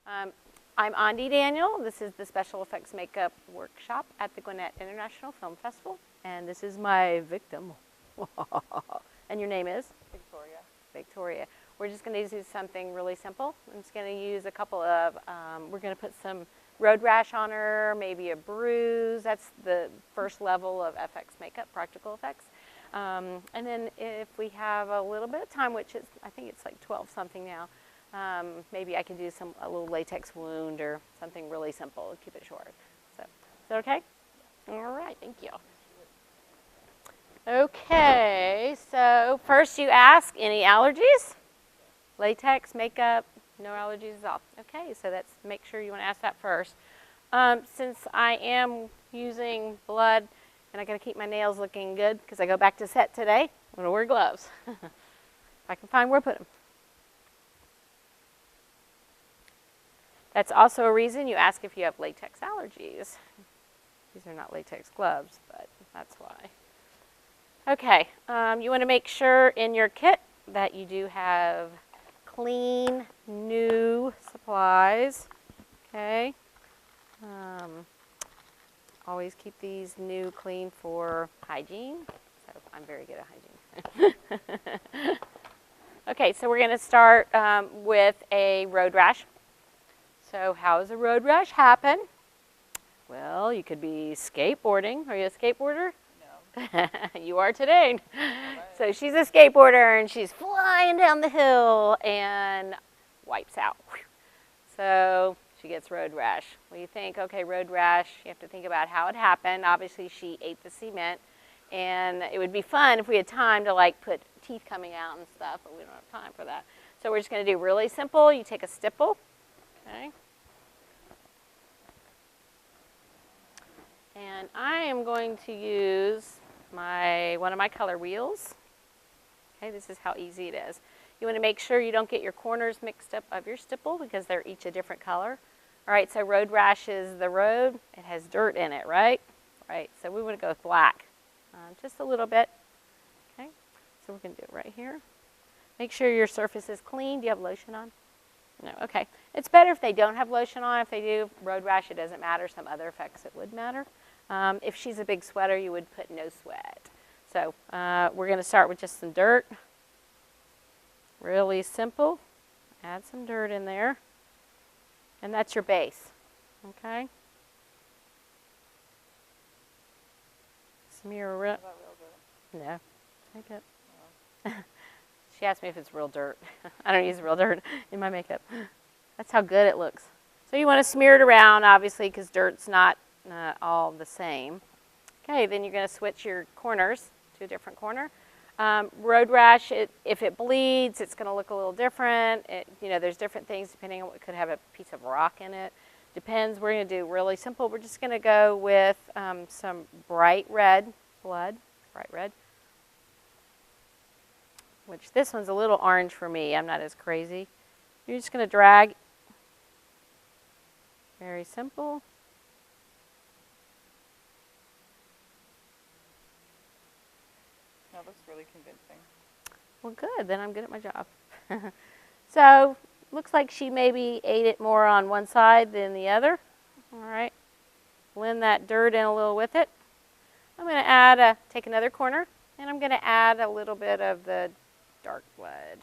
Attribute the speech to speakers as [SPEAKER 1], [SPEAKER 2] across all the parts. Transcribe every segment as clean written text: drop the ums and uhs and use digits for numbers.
[SPEAKER 1] I'm Ondie Daniel. This is the Special Effects Makeup Workshop at the Gwinnett International Film Festival. And this is my victim. And your name is?
[SPEAKER 2] Victoria.
[SPEAKER 1] Victoria. We're just going to do something really simple. I'm just going to use a couple of, we're going to put some road rash on her, maybe a bruise. That's the first level of FX makeup, practical effects. And then if we have a little bit of time, which is, I think it's like 12 something now, maybe I can do a little latex wound or something really simple, keep it short. So, is that okay? All right, thank you. Okay, so first you ask, any allergies? Latex, makeup, no allergies at all. Okay, so that's, make sure you want to ask that first. Since I am using blood and I got to keep my nails looking good because I go back to set today, I'm going to wear gloves. If I can find where to put them. That's also a reason you ask if you have latex allergies. These are not latex gloves, but that's why. Okay, you want to make sure in your kit that you do have clean, new supplies. Okay. Always keep these new, clean for hygiene. So I'm very good at hygiene. Okay, so we're going to start with a road rash. So how does a road rash happen? Well, you could be skateboarding. Are you a skateboarder? No. You are today. Right. So she's a skateboarder and she's flying down the hill and wipes out. So she gets road rash. Well, you think, okay, road rash, you have to think about how it happened. Obviously, she ate the cement. And it would be fun if we had time to like put teeth coming out and stuff, but we don't have time for that. So we're just going to do really simple. You take a stipple. Okay. And I am going to use one of my color wheels. Okay, this is how easy it is. You want to make sure you don't get your corners mixed up of your stipple because they're each a different color. All right, so road rash is the road. It has dirt in it, right? Right, so we want to go with black. Just a little bit. Okay, so we're going to do it right here. Make sure your surface is clean. Do you have lotion on? No, okay. It's better if they don't have lotion on. If they do, road rash, it doesn't matter. Some other effects, it would matter. If she's a big sweater, you would put no sweat. So we're going to start with just some dirt. Really simple. Add some dirt in there. And that's your base. Okay? Smear real. No. Take it. No. She asked me if it's real dirt. I don't use real dirt in my makeup. That's how good it looks. So you want to smear it around, obviously, because dirt's not all the same. Okay, then you're going to switch your corners to a different corner. Road rash, if it bleeds, it's going to look a little different. There's different things depending on what could have a piece of rock in it. Depends. We're going to do really simple. We're just going to go with some bright red blood. Bright red. Which this one's a little orange for me. I'm not as crazy. You're just going to drag. Very simple.
[SPEAKER 2] That looks really convincing.
[SPEAKER 1] Well, good. Then I'm good at my job. So, looks like she maybe ate it more on one side than the other. All right. Blend that dirt in a little with it. I'm going to take another corner, and I'm going to add a little bit of the dark blood.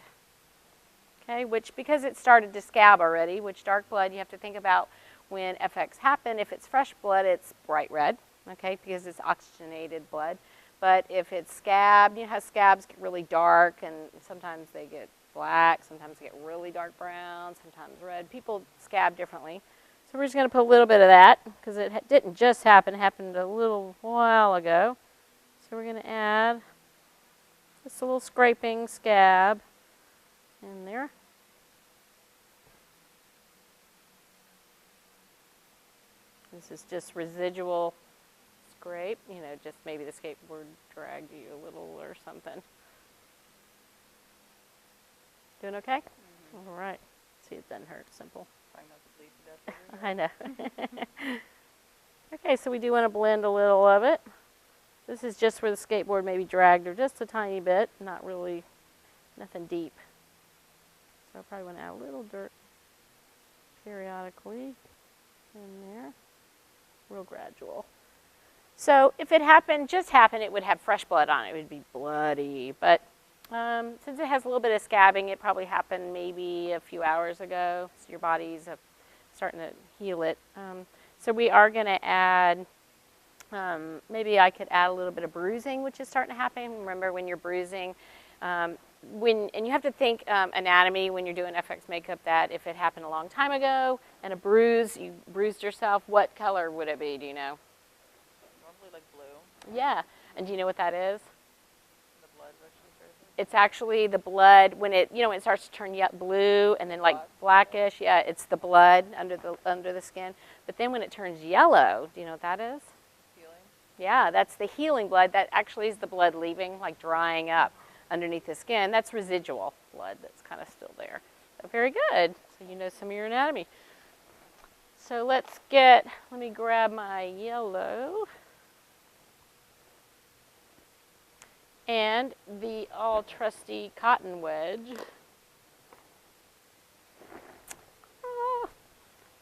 [SPEAKER 1] Okay, which because it started to scab already, which dark blood you have to think about when FX happen. If it's fresh blood, it's bright red, okay, because it's oxygenated blood. But if it's scabbed, you know how scabs get really dark and sometimes they get black, sometimes they get really dark brown, sometimes red. People scab differently. So we're just going to put a little bit of that because it didn't just happen, it happened a little while ago. So we're going to add just a little scraping scab in there. This is just residual scrape, just maybe the skateboard dragged you a little or something. Doing okay? Mm-hmm. All right. See, it doesn't hurt. Simple.
[SPEAKER 2] Trying not to bleed to death.
[SPEAKER 1] I know. Okay, so we do want to blend a little of it. This is just where the skateboard maybe dragged her just a tiny bit, not really, nothing deep. So I probably want to add a little dirt periodically in there, real gradual. So if it happened, just happened, it would have fresh blood on it. It would be bloody. But since it has a little bit of scabbing, it probably happened maybe a few hours ago. So your body's starting to heal it. So we are going to add, maybe I could add a little bit of bruising, which is starting to happen. Remember when you're bruising, and you have to think anatomy when you're doing FX makeup, that if it happened a long time ago and a bruise, you bruised yourself, what color would it be, do you know?
[SPEAKER 2] Normally like blue.
[SPEAKER 1] Yeah, and do you know what that is?
[SPEAKER 2] The blood rushes right there.
[SPEAKER 1] It's actually the blood when it, when it starts to turn blue and then like blackish. Yeah, it's the blood under the skin. But then when it turns yellow, do you know what that is?
[SPEAKER 2] Healing.
[SPEAKER 1] Yeah, that's the healing blood. That actually is the blood leaving, like drying up underneath the skin. That's residual blood that's kind of still there. So very good. So you know some of your anatomy. So let me grab my yellow. And the all trusty cotton wedge.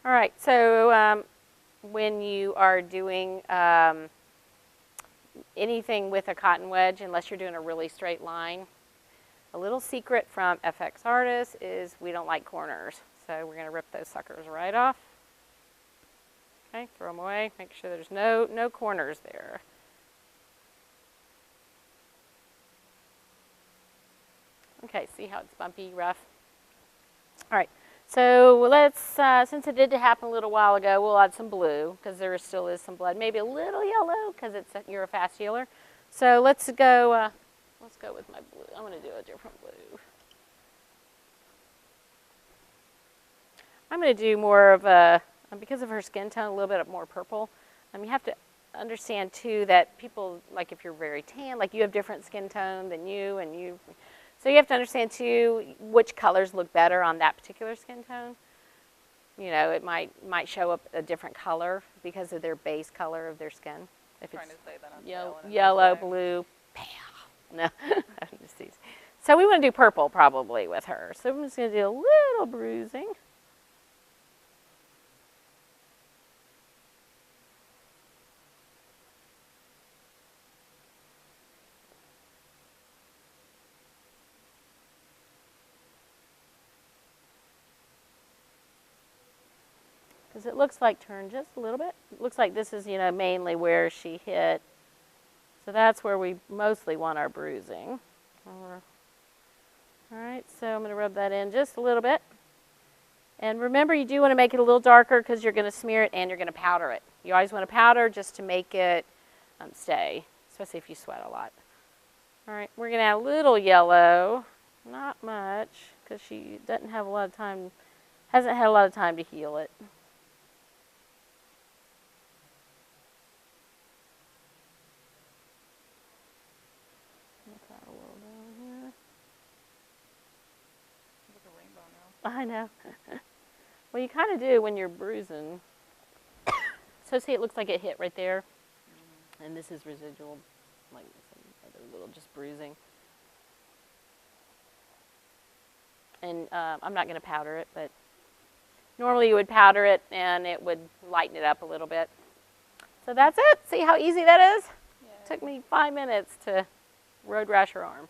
[SPEAKER 1] All right, so when you are doing anything with a cotton wedge, unless you're doing a really straight line, a little secret from FX artists is we don't like corners. So we're going to rip those suckers right off. Okay, throw them away. Make sure there's no corners there. Okay, see how it's bumpy, rough? All right, so let's, since it did happen a little while ago, we'll add some blue, because there still is some blood. Maybe a little yellow, because you're a fast healer. So let's go with my blue. I'm going to do a different blue. I'm going to do more of a, because of her skin tone, a little bit more purple. You have to understand, too, that people, like if you're very tan, like you have different skin tone than you, so you have to understand, too, which colors look better on that particular skin tone. It might show up a different color because of their base color of their skin. If
[SPEAKER 2] Trying to say that on
[SPEAKER 1] yellow, blue, pale. No, just easy. So we want to do purple probably with her. So I'm just going to do a little bruising. Because it looks like turn just a little bit. It looks like this is, mainly where she hit. So that's where we mostly want our bruising. All right, so I'm going to rub that in just a little bit. And remember, you do want to make it a little darker because you're going to smear it and you're going to powder it. You always want to powder just to make it stay, especially if you sweat a lot. All right, we're going to add a little yellow. Not much, because she doesn't have a lot of time, hasn't had a lot of time to heal it. I know. Well, you kind of do when you're bruising. So see, it looks like it hit right there. And this is residual, like some other little just bruising. And I'm not going to powder it, but normally you would powder it and it would lighten it up a little bit. So that's it. See how easy that is? Yeah. It took me 5 minutes to road rash her arm.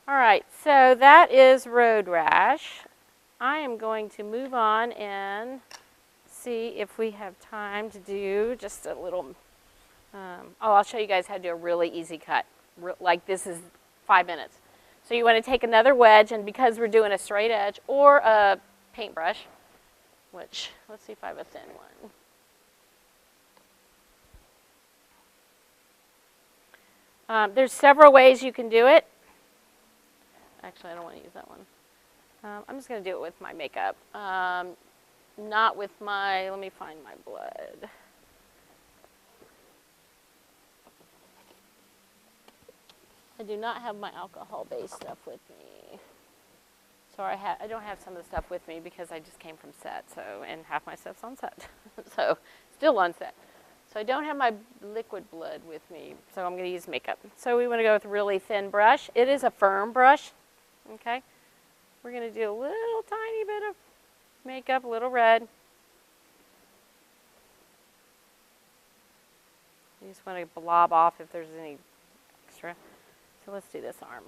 [SPEAKER 1] All right, so that is road rash. I am going to move on and see if we have time to do just a little, I'll show you guys how to do a really easy cut. Like this is 5 minutes. So you want to take another wedge, and because we're doing a straight edge or a paintbrush, which, let's see if I have a thin one. There's several ways you can do it. Actually, I don't want to use that one. I'm just going to do it with my makeup. Not with my, let me find my blood. I do not have my alcohol-based stuff with me. So I don't have some of the stuff with me because I just came from set, and half my stuff's on set. So still on set. So I don't have my liquid blood with me, so I'm going to use makeup. So we want to go with a really thin brush. It is a firm brush. Okay, we're going to do a little tiny bit of makeup, a little red. You just want to blob off if there's any extra. So let's do this arm.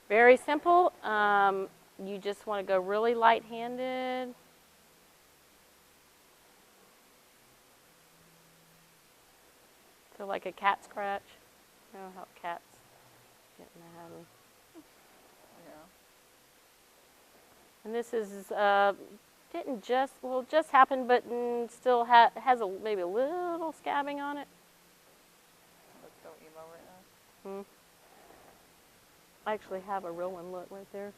[SPEAKER 1] Very simple. You just want to go really light-handed. So like a cat scratch. You know how cats get mad.
[SPEAKER 2] Yeah.
[SPEAKER 1] And this is, didn't just, well, just happened, but still has maybe a little scabbing on it.
[SPEAKER 2] Looks so emo right now.
[SPEAKER 1] I actually have a real one, look, right there.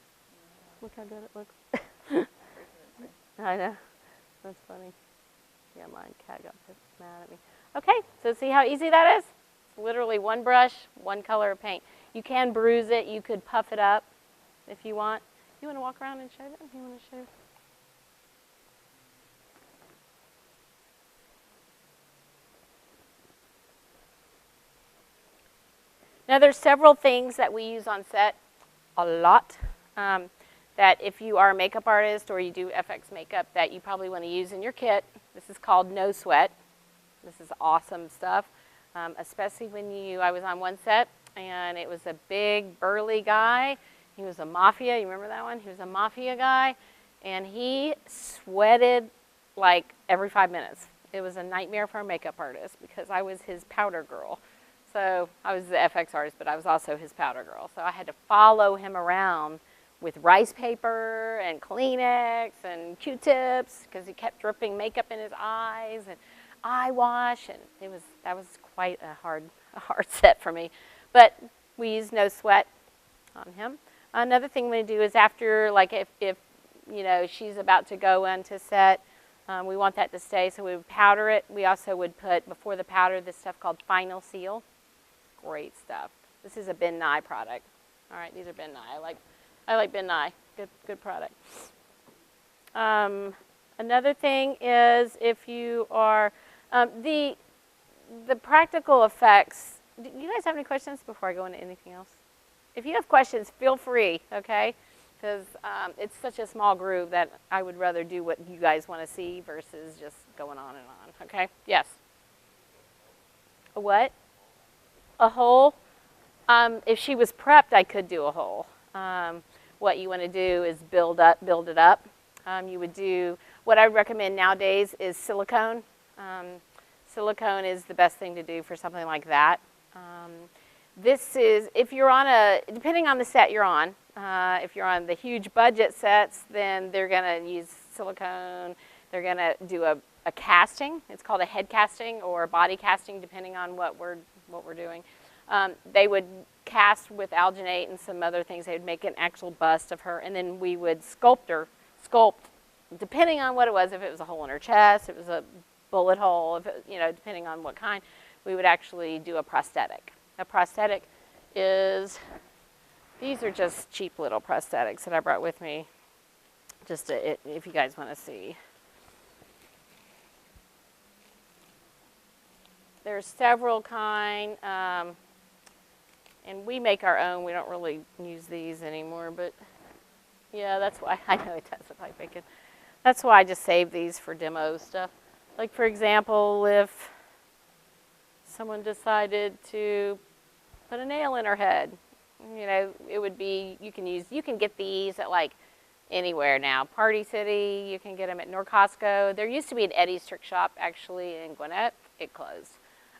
[SPEAKER 1] Look how good it looks. I know. That's funny. Yeah, my cat got mad at me. Okay, so see how easy that is? It's literally one brush, one color of paint. You can bruise it. You could puff it up if you want. You want to walk around and show them? You want to show? Now, there's several things that we use on set a lot that if you are a makeup artist or you do FX makeup that you probably want to use in your kit. This is called No Sweat. This is awesome stuff, especially when I was on one set and it was a big burly guy. He was a mafia, you remember that one? He was a mafia guy and he sweated like every 5 minutes. It was a nightmare for a makeup artist because I was his powder girl. So I was the FX artist, but I was also his powder girl. So I had to follow him around with rice paper and Kleenex and Q-tips because he kept dripping makeup in his eyes and eye wash, and that was quite a hard set for me. But we used No Sweat on him. Another thing we do is after, like if you know she's about to go into set, we want that to stay, so we would powder it. We also would put before the powder this stuff called Final Seal. Great stuff. This is a Ben Nye product. All right, these are Ben Nye. I like Ben Nye. Good product. Another thing is if you are the practical effects. Do you guys have any questions before I go into anything else? If you have questions, feel free. Okay, because it's such a small group that I would rather do what you guys want to see versus just going on and on. Okay. Yes. A what? A hole. If she was prepped, I could do a hole. What you want to do is build it up. You would do, what I would recommend nowadays is silicone. Silicone is the best thing to do for something like that. This is, if you're on depending on the set you're on, if you're on the huge budget sets, then they're going to use silicone. They're going to do a casting. It's called a head casting or body casting, depending on what we're doing. They would cast with alginate and some other things. They would make an actual bust of her, and then we would sculpt, depending on what it was. If it was a hole in her chest, if it was a bullet hole, if it, depending on what kind, we would actually do a prosthetic. A prosthetic is, these are just cheap little prosthetics that I brought with me, just if you guys want to see. There's several kind, and we make our own. We don't really use these anymore, but yeah, that's why. I know it does look like bacon. That's why I just save these for demo stuff. Like, for example, if someone decided to put a nail in her head, it would be, you can get these at like anywhere now. Party City, you can get them at Costco. There used to be an Eddie's Trick Shop actually in Gwinnett. It closed.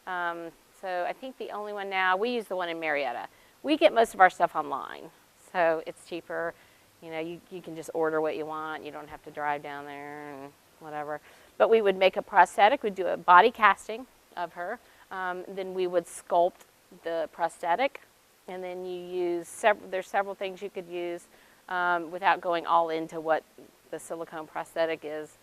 [SPEAKER 1] So I think the only one now, we use the one in Marietta. We get most of our stuff online, so it's cheaper. You can just order what you want. You don't have to drive down there and whatever. But we would make a prosthetic. We'd do a body casting of her. Then we would sculpt the prosthetic, and then you use there's several things you could use without going all into what the silicone prosthetic is.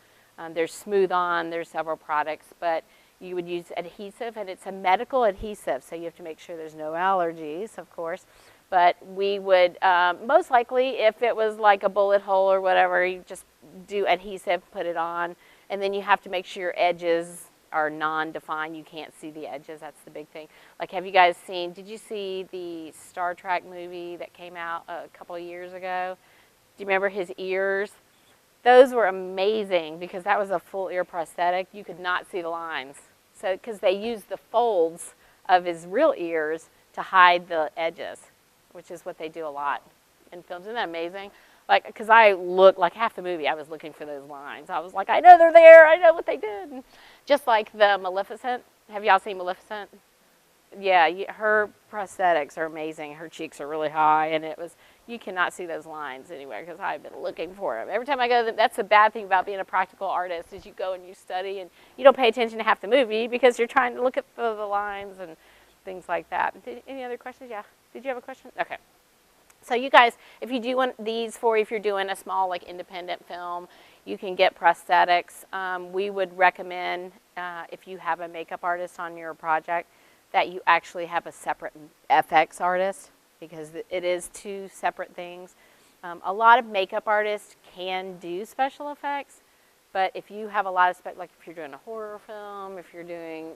[SPEAKER 1] There's Smooth On. There's several products, but you would use adhesive, and it's a medical adhesive, so you have to make sure there's no allergies, of course. But we would, most likely, if it was like a bullet hole or whatever, you just do adhesive, put it on, and then you have to make sure your edges are non-defined. You can't see the edges. That's the big thing. Like, did you see the Star Trek movie that came out a couple of years ago? Do you remember his ears? Those were amazing because that was a full ear prosthetic. You could not see the lines. So, because they used the folds of his real ears to hide the edges, which is what they do a lot in films. Isn't that amazing? Like, because I looked, like half the movie, I was looking for those lines. I was like, I know they're there. I know what they did. And just like the Maleficent. Have y'all seen Maleficent? Yeah, her prosthetics are amazing. Her cheeks are really high, and it was, you cannot see those lines anywhere because I've been looking for them. Every time I go, that's the bad thing about being a practical artist is you go and you study, and you don't pay attention to half the movie because you're trying to look at the lines and things like that. Any other questions? Yeah. Did you have a question? Okay. So you guys, if you do want these if you're doing a small like independent film, you can get prosthetics. We would recommend if you have a makeup artist on your project that you actually have a separate FX artist because it is two separate things. A lot of makeup artists can do special effects, but if you have a lot of like if you're doing a horror film, if you're doing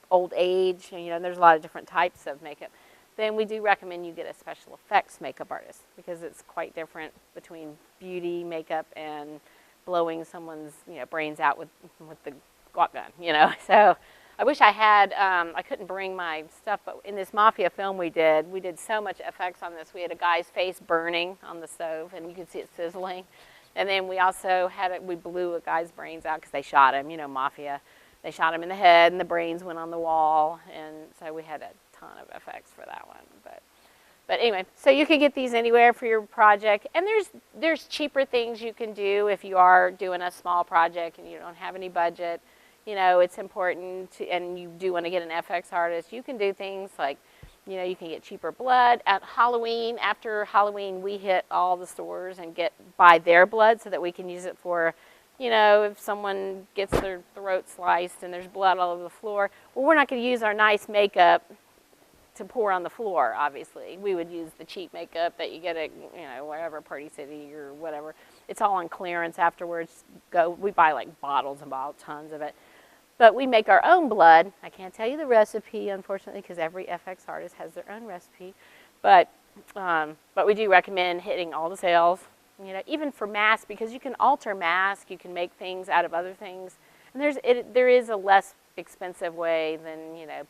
[SPEAKER 1] old age, there's a lot of different types of makeup. Then we do recommend you get a special effects makeup artist because it's quite different between beauty makeup and blowing someone's brains out with the squat gun. So I wish I had. I couldn't bring my stuff, but in this mafia film we did so much effects on this. We had a guy's face burning on the stove, and you could see it sizzling. And then we also we blew a guy's brains out because they shot him. Mafia. They shot him in the head, and the brains went on the wall, and so we had a ton of effects for that one. But anyway, so you can get these anywhere for your project, and there's cheaper things you can do if you are doing a small project and you don't have any budget. It's important to, and you do want to get an FX artist. You can do things like, you can get cheaper blood at Halloween. After Halloween, we hit all the stores and buy their blood so that we can use it for. If someone gets their throat sliced and there's blood all over the floor, well, we're not going to use our nice makeup to pour on the floor, obviously. We would use the cheap makeup that you get at, wherever, Party City or whatever. It's all on clearance afterwards. We buy like bottles and bottles, tons of it. But we make our own blood. I can't tell you the recipe, unfortunately, because every FX artist has their own recipe. But we do recommend hitting all the sales. Even for masks, because you can alter masks, you can make things out of other things, and there is a less expensive way than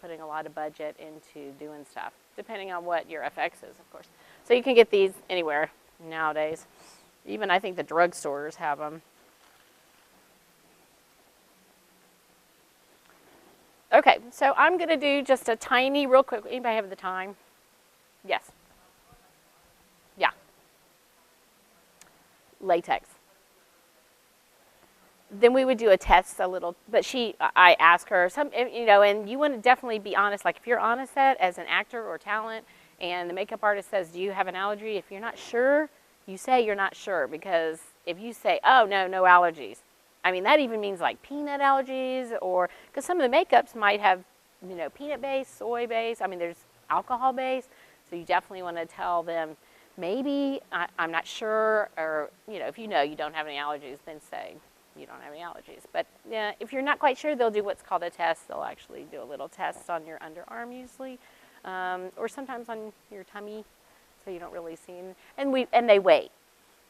[SPEAKER 1] putting a lot of budget into doing stuff, depending on what your FX is, of course. So you can get these anywhere nowadays. Even I think the drugstores have them. Okay, so I'm going to do just a tiny, real quick. Anybody have the time? Yes. Yeah. Latex. Then we would do a test a little, but I ask her and you want to definitely be honest. Like if you're on a set as an actor or talent and the makeup artist says, do you have an allergy? If you're not sure, you say you're not sure, because if you say, oh, no allergies. I mean, that even means like peanut allergies, or because some of the makeups might have, peanut-based, soy-based. I mean, there's alcohol-based. So you definitely want to tell them, maybe I'm not sure, or, if you don't have any allergies, then say you don't have any allergies. But if you're not quite sure, they'll do what's called a test. They'll actually do a little test on your underarm usually, or sometimes on your tummy, so you don't really see them. And they wait.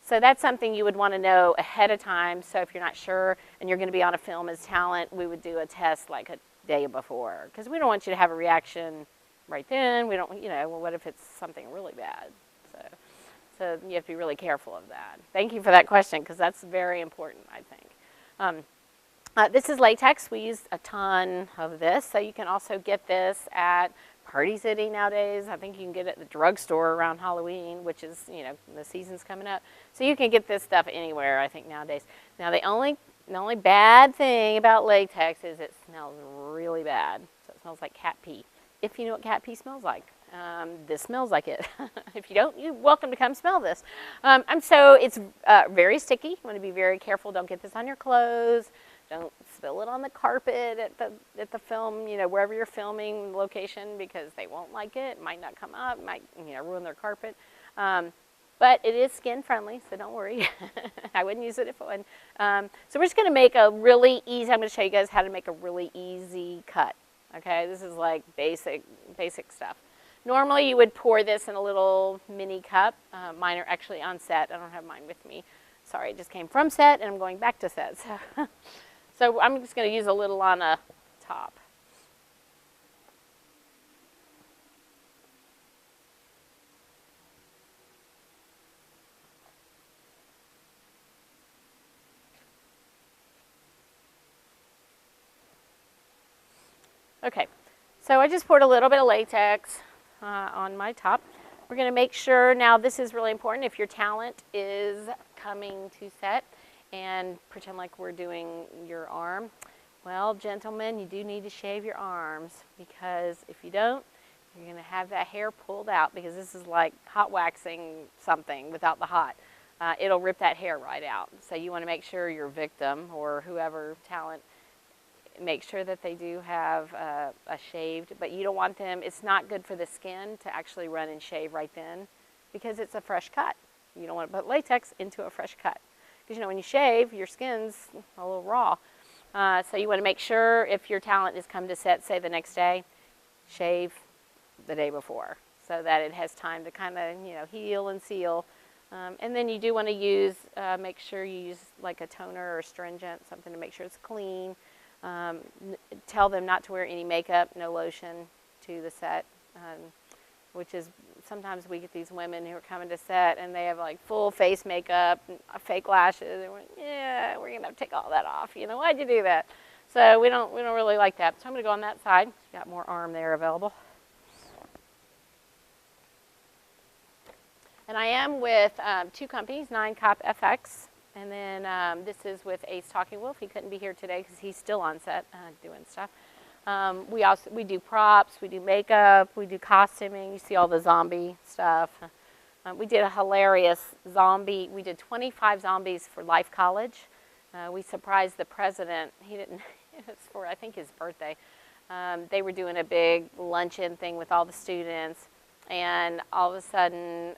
[SPEAKER 1] So that's something you would want to know ahead of time. So if you're not sure and you're going to be on a film as talent, we would do a test like a day before, because we don't want you to have a reaction right then. We don't, well, what if it's something really bad? So you have to be really careful of that. Thank you for that question, because that's very important, I think. This is latex. We use a ton of this. So you can also get this at Party City nowadays. I think you can get it at the drugstore around Halloween, which is, the season's coming up. So you can get this stuff anywhere, I think, nowadays. Now, the only bad thing about latex is it smells really bad. So it smells like cat pee, if you know what cat pee smells like. This smells like it. If you don't, you're welcome to come smell this. And so it's very sticky. You want to be very careful. Don't get this on your clothes. Don't spill it on the carpet at the film, wherever you're filming location, because they won't like it. It might not come up. It might, ruin their carpet. But it is skin friendly, so don't worry. I wouldn't use it if it wasn't. So we're just going to make a really easy, I'm going to show you guys how to make a really easy cut. Okay, this is like basic stuff. Normally you would pour this in a little mini cup. Mine are actually on set. I don't have mine with me. sorry, it just came from set and I'm going back to set. So I'm just going to use a little on a top. Okay, so I just poured a little bit of latex on my top. We're going to make sure, now this is really important, if your talent is coming to set and pretend like we're doing your arm. Well, gentlemen, you do need to shave your arms, because if you don't, you're going to have that hair pulled out, because this is like hot waxing something without the hot. It'll rip that hair right out. So you want to make sure your victim or whoever talent, make sure that they do have a shaved, but you don't want them, it's not good for the skin to actually run and shave right then, because it's a fresh cut. You don't want to put latex into a fresh cut, because you know when you shave, your skin's a little raw. So you want to make sure, if your talent is come to set, say the next day, shave the day before, so that it has time to kind of, you know, heal and seal. And then you do want to use, make sure you use like a toner or astringent, something to make sure it's clean. Tell them not to wear any makeup, no lotion to the set, which is, sometimes we get these women who are coming to set and they have like full face makeup, and fake lashes, and we're, yeah, we're gonna have to take all that off. You know, why'd you do that? So we don't really like that. So I'm gonna go on that side. Got more arm there available. And I am with two companies, 9COP-FX. And then this is with Ace Talking Wolf. He couldn't be here today because he's still on set doing stuff. We do props, we do makeup, we do costuming. You see all the zombie stuff. We did a hilarious zombie. We did 25 zombies for Life College. We surprised the president. He didn't. It was for, I think, his birthday. They were doing a big luncheon thing with all the students, and all of a sudden,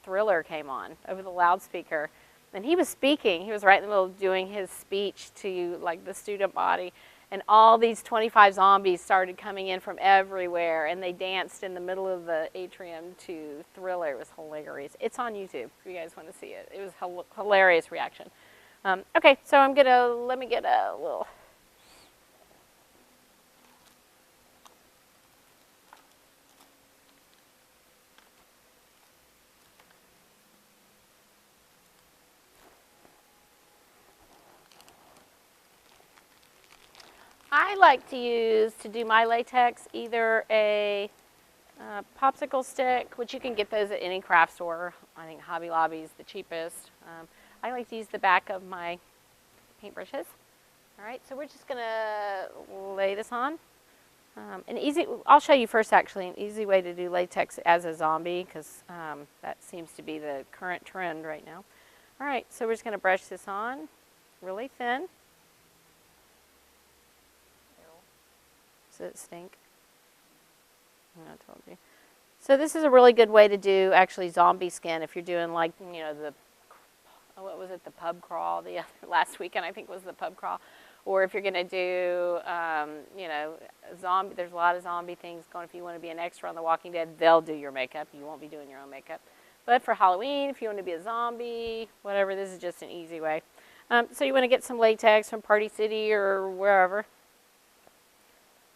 [SPEAKER 1] Thriller came on over the loudspeaker. And he was speaking. He was right in the middle of doing his speech to like the student body, and all these 25 zombies started coming in from everywhere, and they danced in the middle of the atrium to Thriller. It was hilarious. It's on YouTube if you guys want to see it. It was hilarious reaction. Okay, so let me get a little. I like to do my latex, either a popsicle stick, which you can get those at any craft store. I think Hobby Lobby is the cheapest. I like to use the back of my paintbrushes. All right, so we're just gonna lay this on. I'll show you first actually an easy way to do latex as a zombie, because that seems to be the current trend right now. All right, so we're just gonna brush this on really thin. Does it stink? I told you. So this is a really good way to do actually zombie skin if you're doing like, you know, what was it, the pub crawl, last weekend I think was the pub crawl. Or if you're going to do, you know, zombie, there's a lot of zombie things going. If you want to be an extra on The Walking Dead, they'll do your makeup. You won't be doing your own makeup. But for Halloween, if you want to be a zombie, whatever, this is just an easy way. So you want to get some latex from Party City or wherever.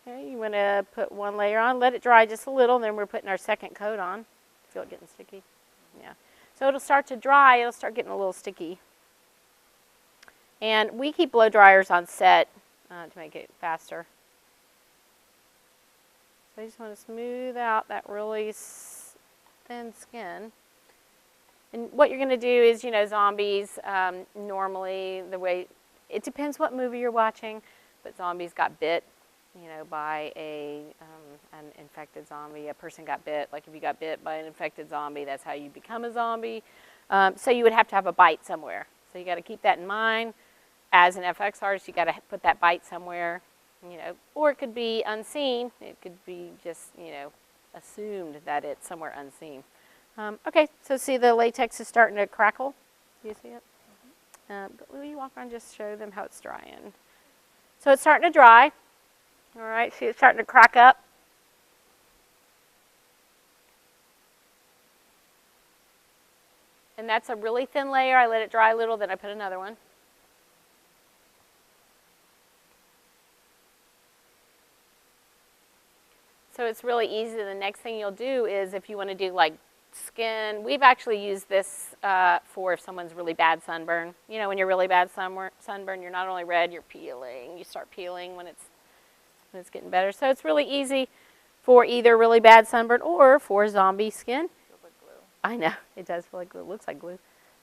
[SPEAKER 1] Okay, you want to put one layer on, let it dry just a little, and then we're putting our second coat on. Feel it getting sticky? Yeah. So it'll start to dry, it'll start getting a little sticky. And we keep blow dryers on set to make it faster. So you just want to smooth out that really thin skin. And what you're going to do is, you know, zombies, normally the way, it depends what movie you're watching, but zombies got bit, you know, by an infected zombie. A person got bit, like if you got bit by an infected zombie, that's how you become a zombie. So you would have to have a bite somewhere. So you got to keep that in mind. As an FX artist, you got to put that bite somewhere, you know, or it could be unseen. It could be just, you know, assumed that it's somewhere unseen. Okay, so see the latex is starting to crackle. Do you see it? But will you walk around and just show them how it's drying? So it's starting to dry. All right, see it's starting to crack up. And that's a really thin layer. I let it dry a little, then I put another one. So it's really easy. The next thing you'll do is if you want to do like skin, we've actually used this for if someone's really bad sunburn. You know, when you're really bad sunburn, you're not only red, you're peeling. You start peeling when it's getting better. So it's really easy for either really bad sunburn or for zombie skin.
[SPEAKER 2] Feels like glue.
[SPEAKER 1] I know, it does feel like glue. It looks like glue.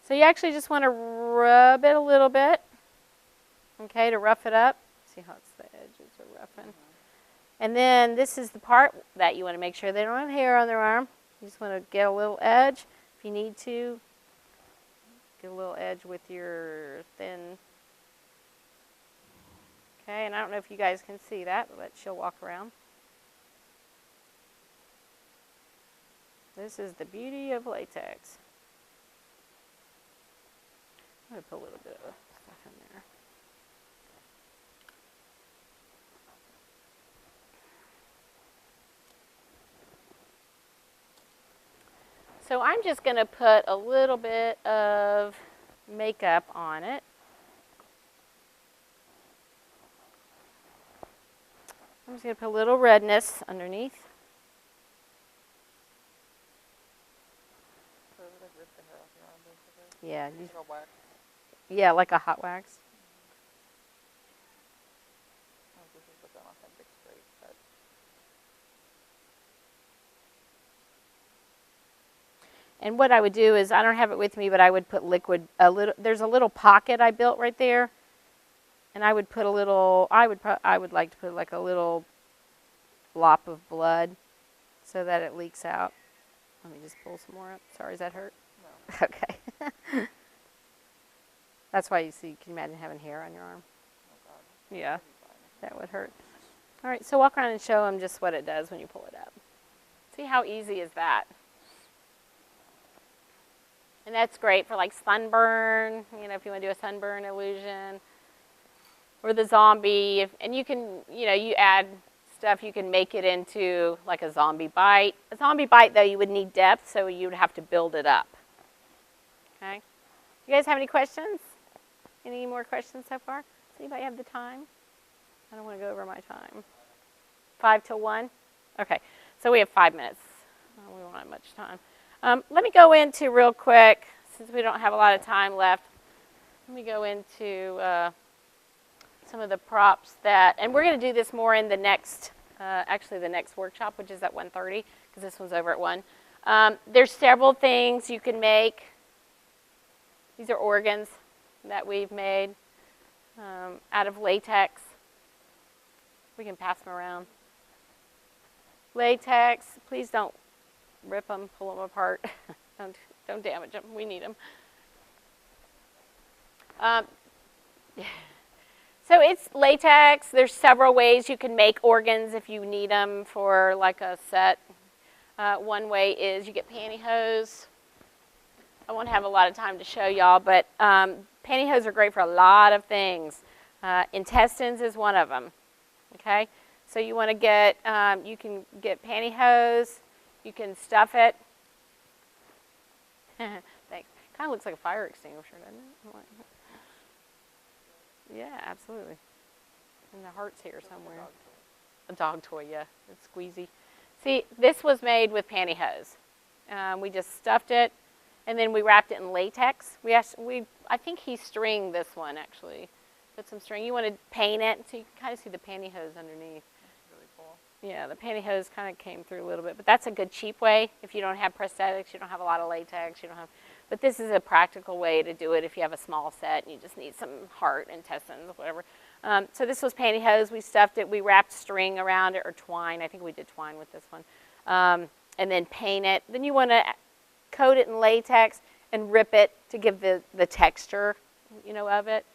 [SPEAKER 1] So you actually just want to rub it a little bit, okay, to rough it up. See how it's the edges are roughing. And then this is the part that you want to make sure they don't have hair on their arm. You just want to get a little edge. If you need to, get a little edge with your thin. Okay, and I don't know if you guys can see that, but she'll walk around. This is the beauty of latex. I'm going to put a little bit of stuff in there. So I'm just going to put a little bit of makeup on it. I'm just going to put a little redness underneath.
[SPEAKER 2] So it like rip the hair off your arm, basically.
[SPEAKER 1] Yeah,
[SPEAKER 2] Like a wax.
[SPEAKER 1] yeah, like a hot wax.
[SPEAKER 2] Oh, this is like an authentic straight cut.
[SPEAKER 1] And what I would do is, I don't have it with me, but I would put liquid, there's a little pocket I built right there. And I would put a little, I would like to put like a little glop of blood so that it leaks out. Let me just pull some more up. Sorry, does that hurt?
[SPEAKER 2] No.
[SPEAKER 1] Okay. That's why you see, can you imagine having hair on your arm?
[SPEAKER 2] Oh God.
[SPEAKER 1] Yeah,
[SPEAKER 2] That'd be fine.
[SPEAKER 1] that would hurt. All right, so walk around and show them just what it does when you pull it up. See how easy is that? And that's great for like sunburn, you know, if you want to do a sunburn illusion. Or the zombie, and you can, you know, you add stuff, you can make it into like a zombie bite. A zombie bite, though, you would need depth, so you would have to build it up. Okay? You guys have any questions? Any more questions so far? Does anybody have the time? I don't want to go over my time. 5 till 1? Okay, so we have 5 minutes. We don't have much time. Let me go into real quick, since we don't have a lot of time left, let me go into some of the props that, and we're going to do this more in the next, actually the next workshop, which is at 1:30, because this one's over at 1. There's several things you can make. These are organs that we've made out of latex. We can pass them around. Latex, please don't rip them, pull them apart. don't damage them. We need them. So it's latex. There's several ways you can make organs if you need them for like a set. One way is you get pantyhose. I won't have a lot of time to show y'all, but pantyhose are great for a lot of things. Intestines is one of them. Okay, so you want to get, you can get pantyhose. You can stuff it. Thanks. Kind of looks like a fire extinguisher, doesn't it? Yeah, absolutely. And the heart's here somewhere. A dog toy, yeah. It's squeezy. See, this was made with pantyhose. We just stuffed it, and then we wrapped it in latex. I think he stringed this one, actually. Put some string. You want to paint it, so you can kind of see the pantyhose underneath.
[SPEAKER 2] That's really cool.
[SPEAKER 1] Yeah, the pantyhose kind of came through a little bit, but that's a good cheap way. If you don't have prosthetics, you don't have a lot of latex, you don't have, but this is a practical way to do it if you have a small set and you just need some heart, intestines, whatever. So this was pantyhose. We stuffed it. We wrapped string around it, or twine. I think we did twine with this one. And then paint it. Then you want to coat it in latex and rip it to give the texture, you know, of it.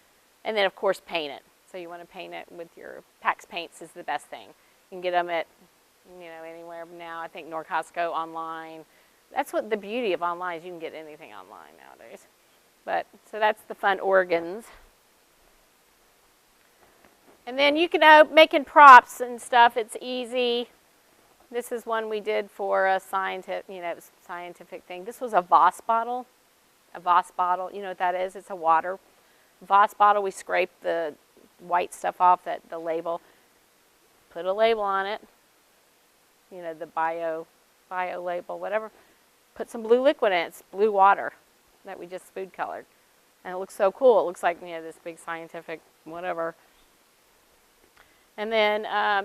[SPEAKER 1] And then, of course, paint it. So you want to paint it with your Pax Paints is the best thing. You can get them at, you know, anywhere now. I think Norcosco, online. That's what the beauty of online is. You can get anything online nowadays. But so that's the fun organs. And then you can making props and stuff. It's easy. This is one we did for a scientific, you know, scientific thing. This was a Voss bottle, a Voss bottle. You know what that is? It's a water. Voss bottle, we scrape the white stuff off, the label. Put a label on it. You know, the bio label, whatever. Put some blue liquid in it. It's blue water that we just food colored. And it looks so cool. It looks like, you know, this big scientific whatever. And then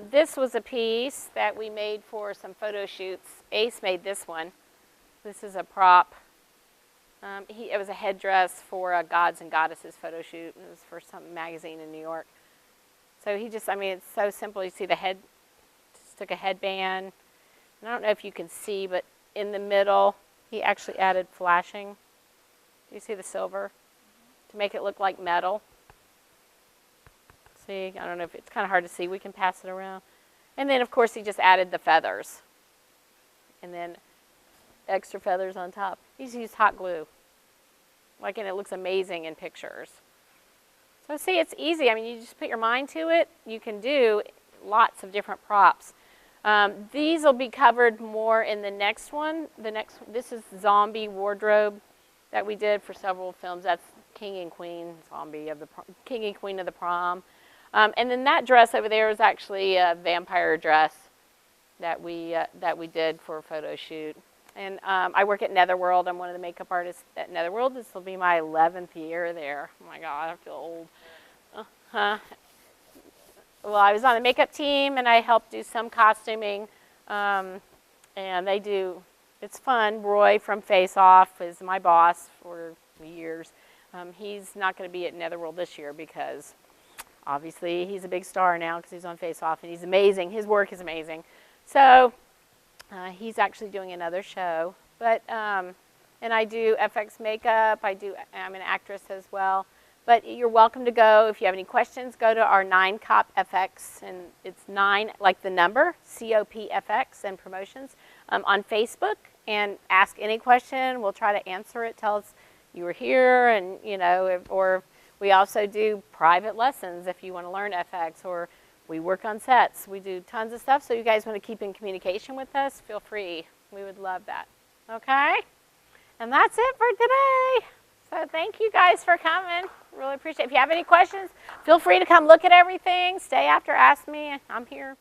[SPEAKER 1] this was a piece that we made for some photo shoots. Ace made this one. This is a prop. It was a headdress for a Gods and Goddesses photo shoot. It was for some magazine in New York. So he just, I mean, it's so simple. You see the head, just took a headband. And I don't know if you can see, but in the middle, he actually added flashing. Do you see the silver? To make it look like metal. See, I don't know if it's kind of hard to see. We can pass it around. And then, of course, he just added the feathers. And then extra feathers on top. He's used hot glue. Like, and it looks amazing in pictures. So see, it's easy. I mean, you just put your mind to it. You can do lots of different props. These will be covered more in the next one. This is zombie wardrobe that we did for several films. That's King and Queen, King and Queen of the Prom. And then that dress over there is actually a vampire dress that we did for a photo shoot. And I work at Netherworld. I'm one of the makeup artists at Netherworld. This will be my 11th year there. Oh my God, I feel old. Well, I was on the makeup team, and I helped do some costuming. And they do, it's fun. Roy from Face Off is my boss for years. He's not going to be at Netherworld this year because obviously he's a big star now because he's on Face Off, and he's amazing. His work is amazing. So he's actually doing another show. But and I do FX makeup. I'm an actress as well. But you're welcome to go. If you have any questions, go to our 9COP FX, and it's 9 like the number, COP FX and promotions on Facebook, and ask any question. We'll try to answer it. Tell us you were here, and you know, or we also do private lessons if you want to learn FX, or we work on sets. We do tons of stuff. So you guys want to keep in communication with us, feel free. We would love that. Okay? And that's it for today. So thank you guys for coming. Really appreciate it. If you have any questions, feel free to come look at everything. Stay after, ask me. I'm here.